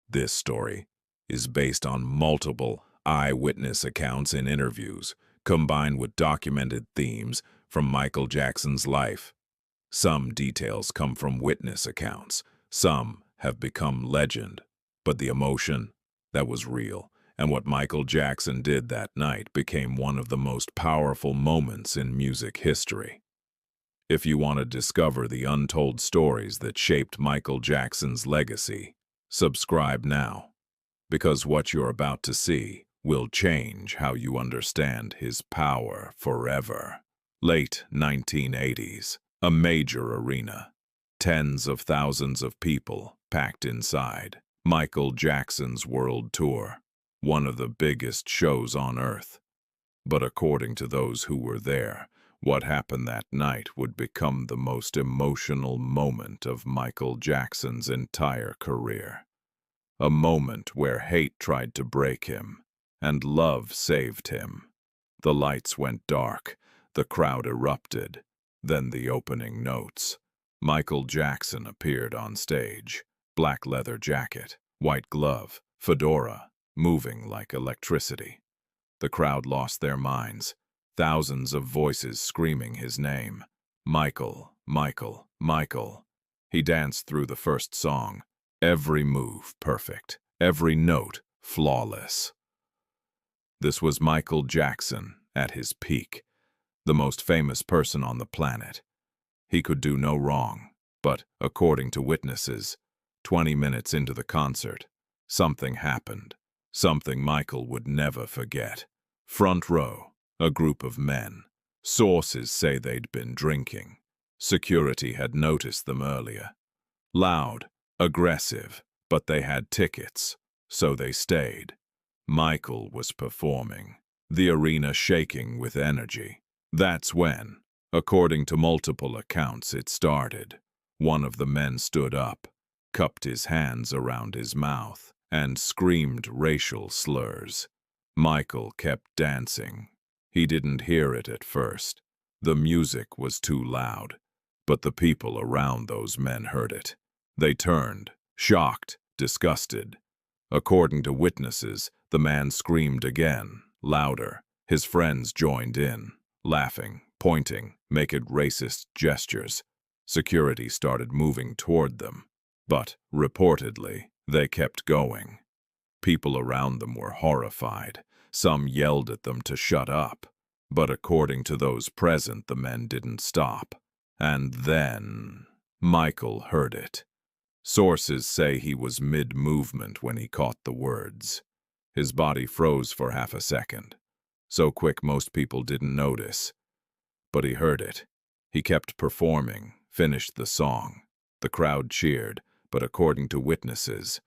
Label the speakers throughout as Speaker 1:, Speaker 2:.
Speaker 1: This story is based on multiple eyewitness accounts and interviews, combined with documented themes from Michael Jackson's life. Some details come from witness accounts, some have become legend, but the emotion, that was real, and what Michael Jackson did that night became one of the most powerful moments in music history. If you want to discover the untold stories that shaped Michael Jackson's legacy, subscribe now, because what you're about to see will change how you understand his power forever. Late 1980s, a major arena. Tens of thousands of people packed inside. Michael Jackson's world tour, one of the biggest shows on earth. But according to those who were there, what happened that night would become the most emotional moment of Michael Jackson's entire career. A moment where hate tried to break him, and love saved him. The lights went dark, the crowd erupted, then the opening notes. Michael Jackson appeared on stage, black leather jacket, white glove, fedora, moving like electricity. The crowd lost their minds, thousands of voices screaming his name. Michael, Michael, Michael. He danced through the first song, every move perfect, every note flawless. This was Michael Jackson at his peak, the most famous person on the planet. He could do no wrong, but, according to witnesses, 20 minutes into the concert, something happened, something Michael would never forget. Front row, a group of men. Sources say they'd been drinking. Security had noticed them earlier. Loud, aggressive, but they had tickets, so they stayed. Michael was performing, the arena shaking with energy. That's when, according to multiple accounts, it started. One of the men stood up, cupped his hands around his mouth, and screamed racial slurs. Michael kept dancing. He didn't hear it at first. The music was too loud, but the people around those men heard it. They turned, shocked, disgusted. According to witnesses, the man screamed again, louder. His friends joined in, laughing, pointing, making racist gestures. Security started moving toward them, but, reportedly, they kept going. People around them were horrified. Some yelled at them to shut up, but according to those present, the men didn't stop. And then Michael heard it. Sources say he was mid-movement when he caught the words. His body froze for half a second, so quick most people didn't notice. But he heard it. He kept performing, finished the song. The crowd cheered, but according to witnesses,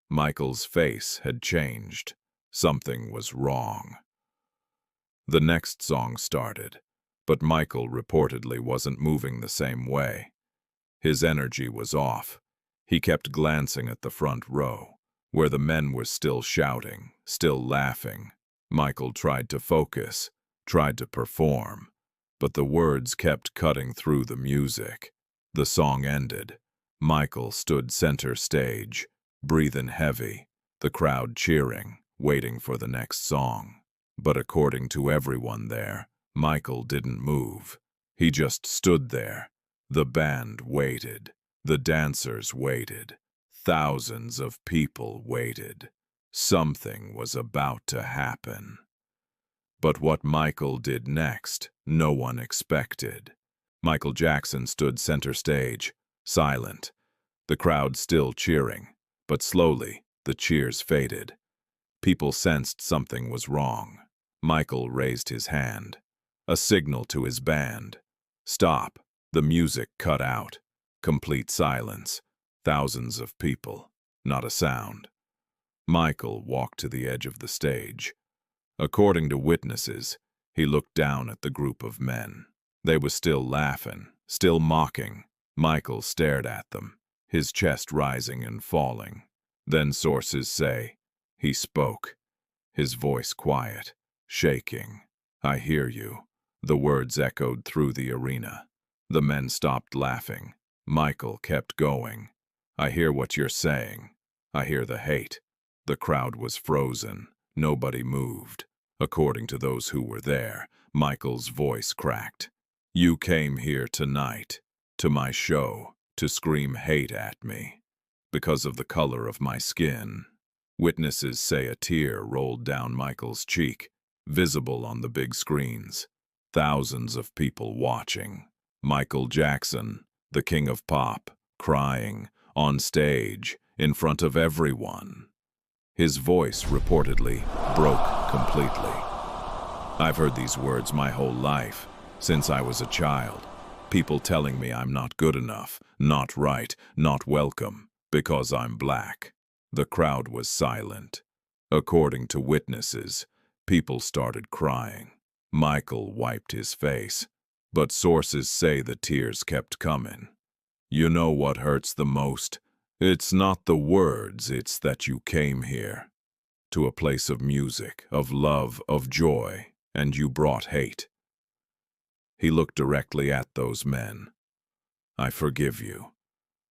Speaker 1: Michael's face had changed. Something was wrong. The next song started, but Michael reportedly wasn't moving the same way. His energy was off. He kept glancing at the front row, where the men were still shouting, still laughing. Michael tried to focus, tried to perform, but the words kept cutting through the music. The song ended. Michael stood center stage, breathing heavy, the crowd cheering, waiting for the next song. But according to everyone there, Michael didn't move. He just stood there. The band waited. The dancers waited. Thousands of people waited. Something was about to happen. But what Michael did next, no one expected. Michael Jackson stood center stage, silent. The crowd still cheering, but slowly the cheers faded. People sensed something was wrong. Michael raised his hand, a signal to his band. Stop. The music cut out. Complete silence. Thousands of people. Not a sound. Michael walked to the edge of the stage. According to witnesses, he looked down at the group of men. They were still laughing, still mocking. Michael stared at them, his chest rising and falling. Then sources say, he spoke, his voice quiet, shaking. "I hear you." The words echoed through the arena. The men stopped laughing. Michael kept going. "I hear what you're saying. I hear the hate. The crowd was frozen. Nobody moved. According to those who were there, Michael's voice cracked. You came here tonight, to my show, to scream hate at me, because of the color of my skin. Witnesses say a tear rolled down Michael's cheek, visible on the big screens. Thousands of people watching. Michael Jackson, the king of pop, crying, on stage, in front of everyone. His voice reportedly broke completely. I've heard these words my whole life, since I was a child. People telling me I'm not good enough, not right, not welcome, because I'm black. The crowd was silent. According to witnesses, people started crying. Michael wiped his face, but sources say the tears kept coming. You know what hurts the most? It's not the words, it's that you came here, to a place of music, of love, of joy, and you brought hate. He looked directly at those men. I forgive you.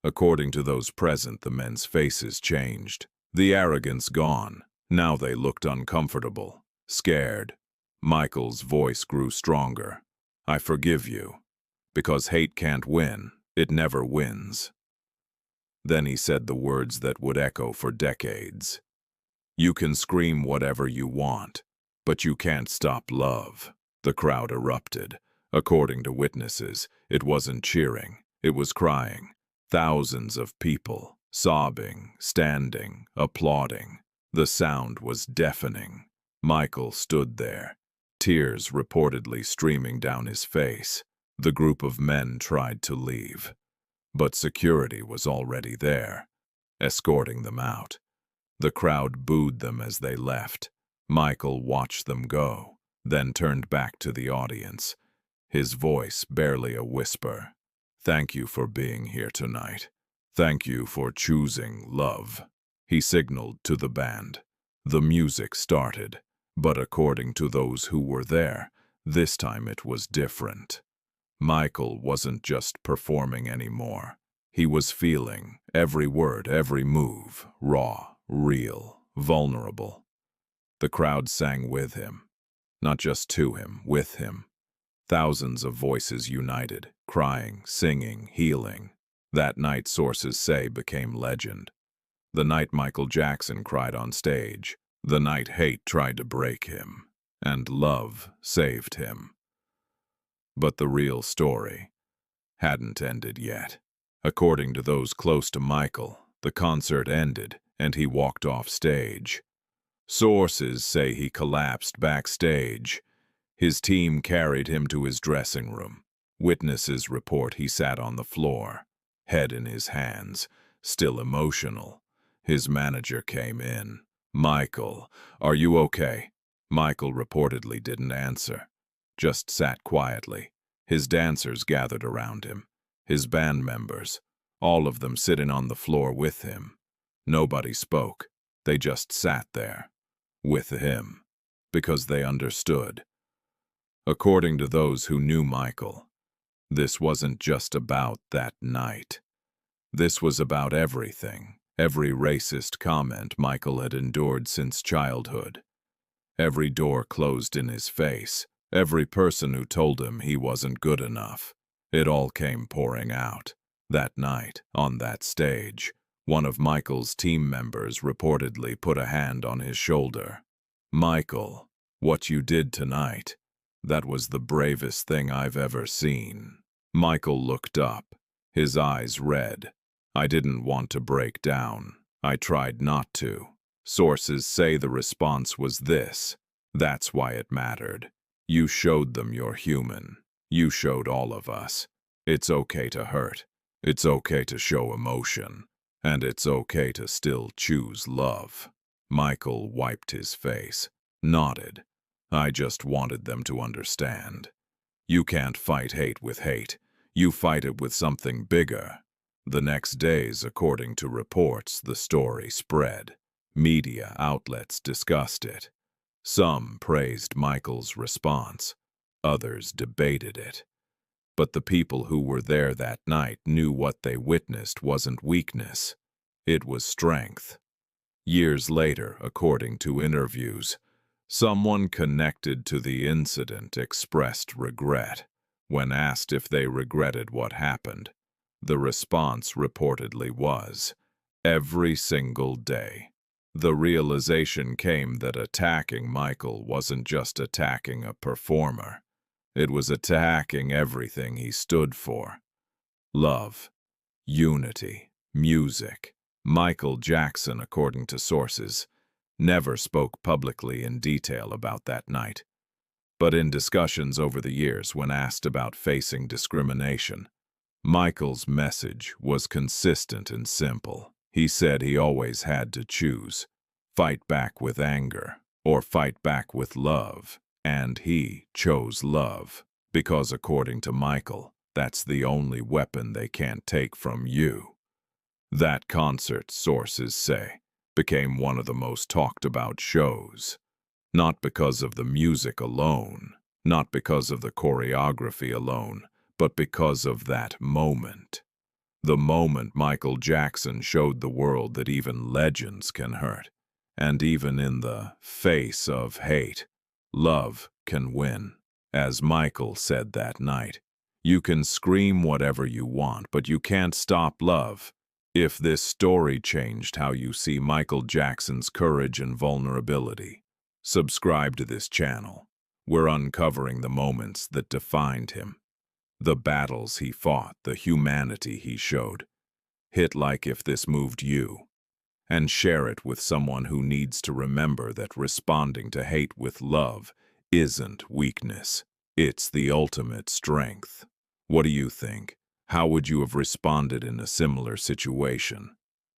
Speaker 1: According to those present, the men's faces changed. The arrogance gone. Now they looked uncomfortable, scared. Michael's voice grew stronger. I forgive you. Because hate can't win. It never wins. Then he said the words that would echo for decades. You can scream whatever you want, but you can't stop love. The crowd erupted. According to witnesses, it wasn't cheering, it was crying. Thousands of people, sobbing, standing, applauding. The sound was deafening. Michael stood there, tears reportedly streaming down his face. The group of men tried to leave, but security was already there, escorting them out. The crowd booed them as they left. Michael watched them go, then turned back to the audience, his voice barely a whisper. Thank you for being here tonight. Thank you for choosing love. He signaled to the band. The music started, but according to those who were there, this time it was different. Michael wasn't just performing anymore. He was feeling every word, every move, raw, real, vulnerable. The crowd sang with him, not just to him, with him. Thousands of voices united, crying, singing, healing. That night, sources say, became legend. The night Michael Jackson cried on stage, the night hate tried to break him, and love saved him. But the real story hadn't ended yet. According to those close to Michael, the concert ended and he walked off stage. Sources say he collapsed backstage. His team carried him to his dressing room. Witnesses report he sat on the floor, head in his hands, still emotional. His manager came in. Michael, are you okay? Michael reportedly didn't answer, just sat quietly. His dancers gathered around him, his band members, all of them sitting on the floor with him. Nobody spoke. They just sat there, with him, because they understood. According to those who knew Michael, this wasn't just about that night. This was about everything, every racist comment Michael had endured since childhood. Every door closed in his face, every person who told him he wasn't good enough. It all came pouring out. That night, on that stage, one of Michael's team members reportedly put a hand on his shoulder. Michael, what you did tonight, that was the bravest thing I've ever seen. Michael looked up, his eyes red. I didn't want to break down. I tried not to. Sources say the response was this. That's why it mattered. You showed them you're human. You showed all of us. It's okay to hurt. It's okay to show emotion. And it's okay to still choose love. Michael wiped his face, nodded. I just wanted them to understand. You can't fight hate with hate. You fight it with something bigger. The next days, according to reports, the story spread. Media outlets discussed it. Some praised Michael's response. Others debated it. But the people who were there that night knew what they witnessed wasn't weakness. It was strength. Years later, according to interviews, someone connected to the incident expressed regret. When asked if they regretted what happened, the response reportedly was, "Every single day." The realization came that attacking Michael wasn't just attacking a performer. It was attacking everything he stood for. Love, unity, music. Michael Jackson, according to sources, never spoke publicly in detail about that night. But in discussions over the years, when asked about facing discrimination, Michael's message was consistent and simple. He said he always had to choose, fight back with anger or fight back with love, and he chose love, because according to Michael, that's the only weapon they can't take from you. That concert, sources say, became one of the most talked about shows. Not because of the music alone, not because of the choreography alone, but because of that moment. The moment Michael Jackson showed the world that even legends can hurt. And even in the face of hate, love can win. As Michael said that night, "You can scream whatever you want, but you can't stop love." If this story changed how you see Michael Jackson's courage and vulnerability, subscribe to this channel. We're uncovering the moments that defined him, the battles he fought, the humanity he showed. Hit like if this moved you, and share it with someone who needs to remember that responding to hate with love isn't weakness. It's the ultimate strength. What do you think? How would you have responded in a similar situation?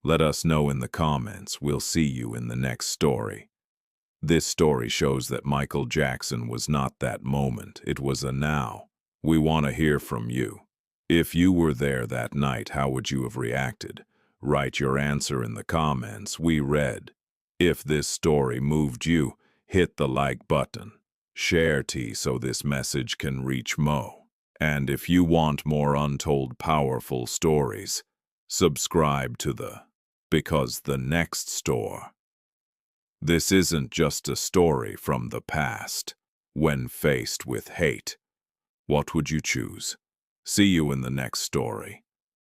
Speaker 1: Let us know in the comments. We'll see you in the next story. This story shows that Michael Jackson was not that moment. It was a now. We want to hear from you. If you were there that night, how would you have reacted? Write your answer in the comments. We read. If this story moved you, hit the like button. Share T so this message can reach Mo. And if you want more untold powerful stories, subscribe to because the next store. This isn't just a story from the past. When faced with hate, what would you choose? See you in the next story.